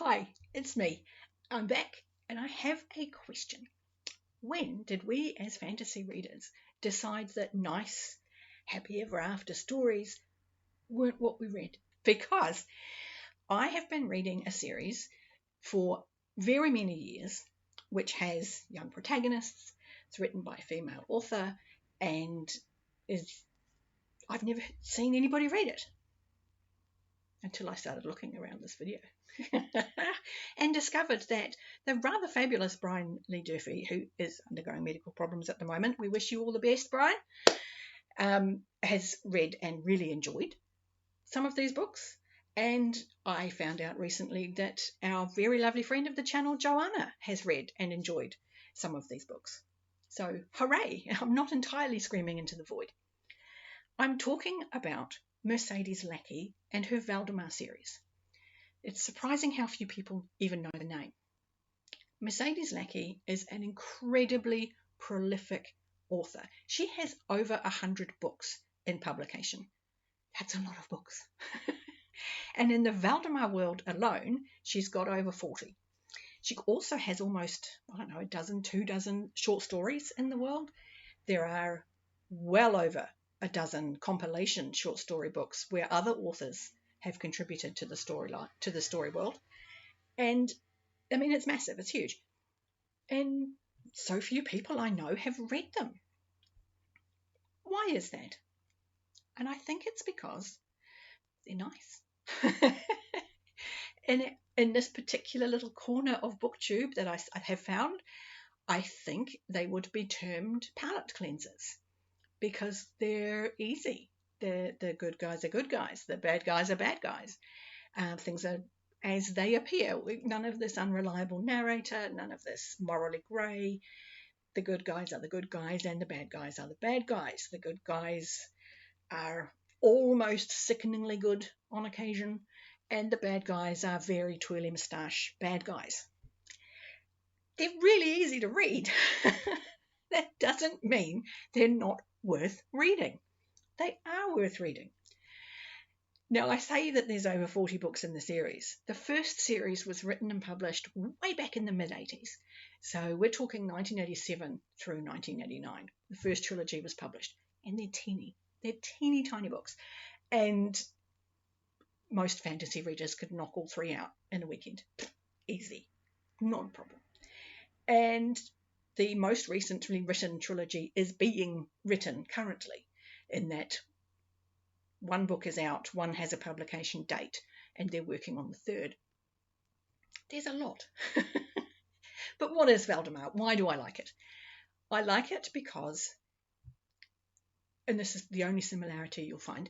Hi, it's me. I'm back and I have a question. When did we as fantasy readers decide that nice, happy ever after stories weren't what we read? Because I have been reading a series for very many years which has young protagonists, it's written by a female author, and is I've never seen anybody read it until I started looking around this video and discovered that the rather fabulous Lee Durfee, who is undergoing medical problems at the moment, we wish you all the best, Brian, has read and really enjoyed some of these books. And I found out recently that our very lovely friend of the channel, Johanna, has read and enjoyed some of these books. So hooray, I'm not entirely screaming into the void. I'm talking about Mercedes Lackey and her Valdemar series. It's surprising how few people even know the name. Mercedes Lackey is an incredibly prolific author. She has over 100 books in publication. That's a lot of books. And in the Valdemar world alone, she's got over 40. She also has almost, a dozen, 2 dozen short stories in the world. There are well over a dozen compilation short story books where other authors have contributed to the storyline, to the story world. And I mean, it's massive, it's huge. And so few people I know have read them. Why is that? And I think it's because they're nice. In this particular little corner of booktube that I have found, I think they would be termed palate cleansers because they're easy. The good guys are good guys. The bad guys are bad guys. Things are as they appear. None of this unreliable narrator, none of this morally grey. The good guys are the good guys and the bad guys are the bad guys. The good guys are almost sickeningly good on occasion, and the bad guys are very twirly moustache bad guys. They're really easy to read. That doesn't mean they're not worth reading. They are worth reading. Now, I say that there's over 40 books in the series. The first series was written and published way back in the mid-80s. So we're talking 1987 through 1989. The first trilogy was published. And they're teeny. They're teeny tiny books. And most fantasy readers could knock all 3 out in a weekend. Easy. Not a problem. And the most recently written trilogy is being written currently, in that one book is out, one has a publication date, and they're working on the third. There's a lot. But what is Valdemar? Why do I like it? I like it because, and this is the only similarity you'll find,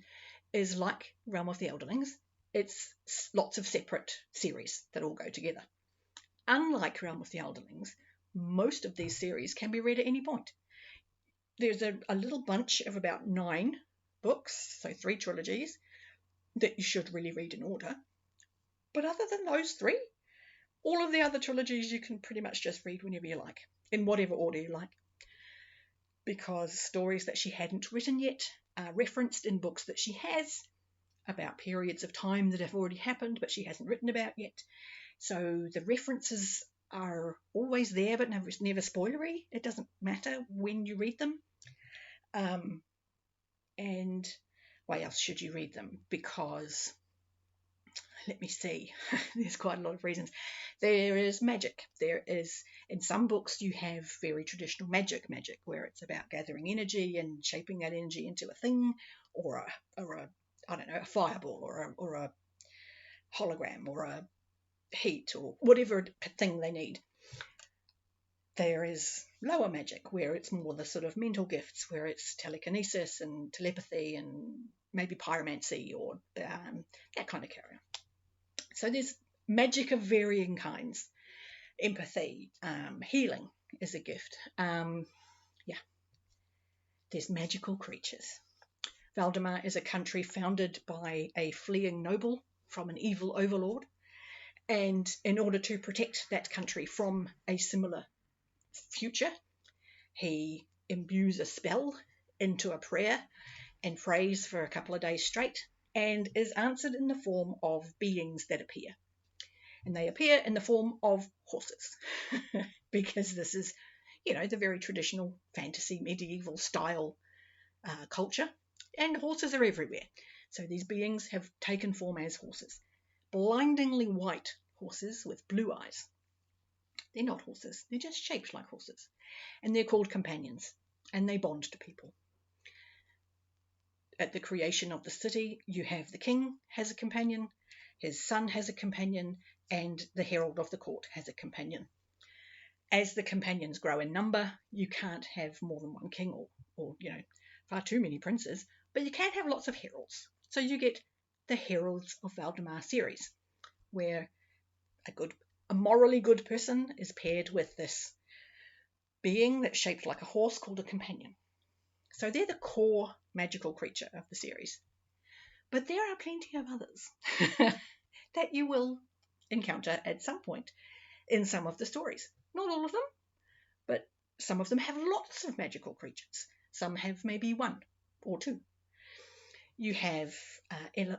is like Realm of the Elderlings, it's lots of separate series that all go together. Unlike Realm of the Elderlings, most of these series can be read at any point. There's a little bunch of about 9 books, so 3 trilogies, that you should really read in order. But other than those 3, all of the other trilogies you can pretty much just read whenever you like, in whatever order you like. Because stories that she hadn't written yet are referenced in books that she has, about periods of time that have already happened but she hasn't written about yet. So the references are always there but never spoilery. It doesn't matter when you read them. And why else should you read them? Because, let me see, there's quite a lot of reasons. There is magic. There is, in some books you have very traditional magic, where it's about gathering energy and shaping that energy into a thing, or a fireball, or a hologram, or a heat, or whatever thing they need. There is lower magic, where it's more the sort of mental gifts, where it's telekinesis and telepathy and maybe pyromancy, or that kind of carrier. So there's magic of varying kinds. Empathy, healing is a gift. There's magical creatures. Valdemar is a country founded by a fleeing noble from an evil overlord. And in order to protect that country from a similar future, he imbues a spell into a prayer and prays for a couple of days straight, and is answered in the form of beings that appear. And they appear in the form of horses because this is, the very traditional fantasy medieval style culture, and horses are everywhere. So these beings have taken form as horses, blindingly white horses with blue eyes. They're not horses, they're just shaped like horses, and they're called companions, and they bond to people. At the creation of the city, you have the king has a companion, his son has a companion, and the herald of the court has a companion. As the companions grow in number, you can't have more than one king or far too many princes, but you can have lots of heralds. So you get the Heralds of Valdemar series, where a morally good person is paired with this being that's shaped like a horse called a companion. So they're the core magical creature of the series. But there are plenty of others that you will encounter at some point in some of the stories. Not all of them, but some of them have lots of magical creatures. Some have maybe one or two. You have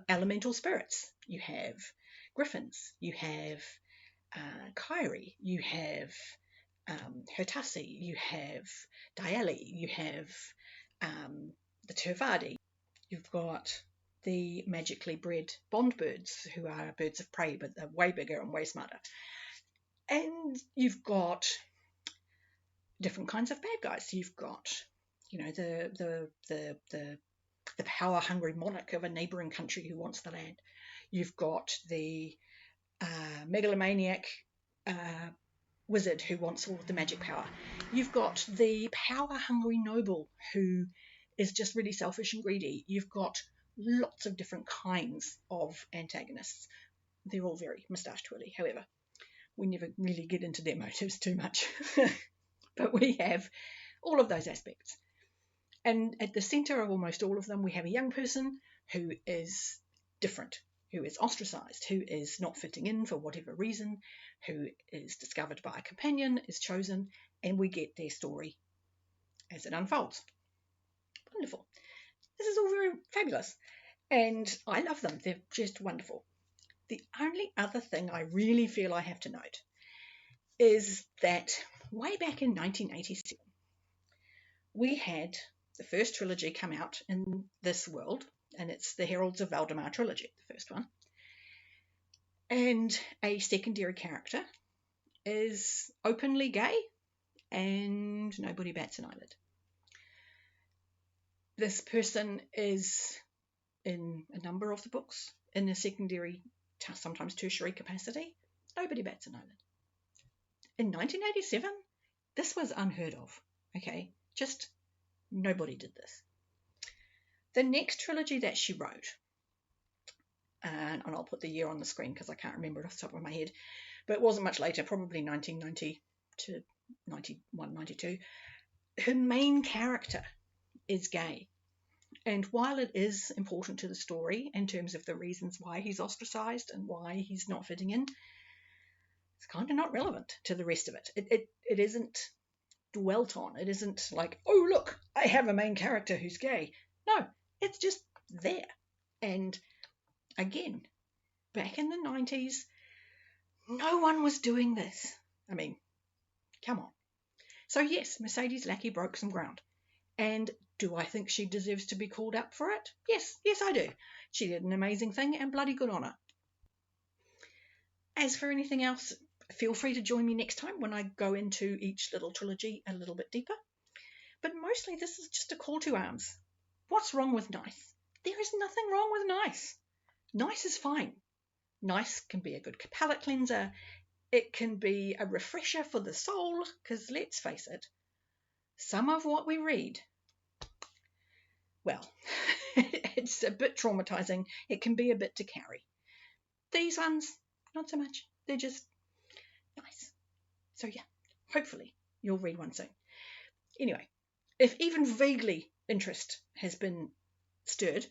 elemental spirits. You have griffins. You have Kyrie. You have Hertasi. You have Diali. You have the Turvadi. You've got the magically bred bond birds, who are birds of prey, but they're way bigger and way smarter. And you've got different kinds of bad guys. You've got, the power-hungry monarch of a neighbouring country who wants the land. You've got the megalomaniac wizard who wants all of the magic power. You've got the power-hungry noble who is just really selfish and greedy. You've got lots of different kinds of antagonists. They're all very moustache-twirly, however. We never really get into their motives too much. But we have all of those aspects. And at the centre of almost all of them, we have a young person who is different, who is ostracised, who is not fitting in for whatever reason, who is discovered by a companion, is chosen, and we get their story as it unfolds. Wonderful. This is all very fabulous, and I love them. They're just wonderful. The only other thing I really feel I have to note is that way back in 1987, we had the first trilogy come out in this world, and it's the Heralds of Valdemar trilogy, the first one. And a secondary character is openly gay, and nobody bats an eyelid. This person is in a number of the books in a secondary, sometimes tertiary capacity. Nobody bats an eyelid. In 1987, this was unheard of, okay? Just nobody did this. The next trilogy that she wrote, and I'll put the year on the screen because I can't remember it off the top of my head, but it wasn't much later, probably 1990 to 91, 92. Her main character is gay. And while it is important to the story in terms of the reasons why he's ostracised and why he's not fitting in, it's kind of not relevant to the rest of it. It isn't dwelt on. It isn't like, oh, look, I have a main character who's gay. No, it's just there. And again, back in the 90s, no one was doing this. I mean, come on. So yes, Mercedes Lackey broke some ground. And do I think she deserves to be called up for it? Yes, I do. She did an amazing thing, and bloody good on her. As for anything else, feel free to join me next time when I go into each little trilogy a little bit deeper. But mostly this is just a call to arms. What's wrong with nice? There is nothing wrong with nice. Nice is fine. Nice can be a good palate cleanser. It can be a refresher for the soul, because let's face it, some of what we read, well, it's a bit traumatizing. It can be a bit to carry. These ones, not so much. They're just nice. So yeah, hopefully you'll read one soon. Anyway, if even vaguely interest has been stirred,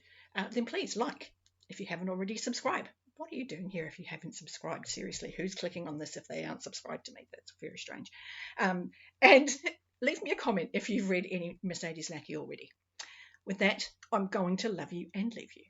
then please like. If you haven't already, subscribe. What are you doing here if you haven't subscribed? Seriously, who's clicking on this if they aren't subscribed to me? That's very strange. And leave me a comment if you've read any Mercedes Lackey already. With that, I'm going to love you and leave you.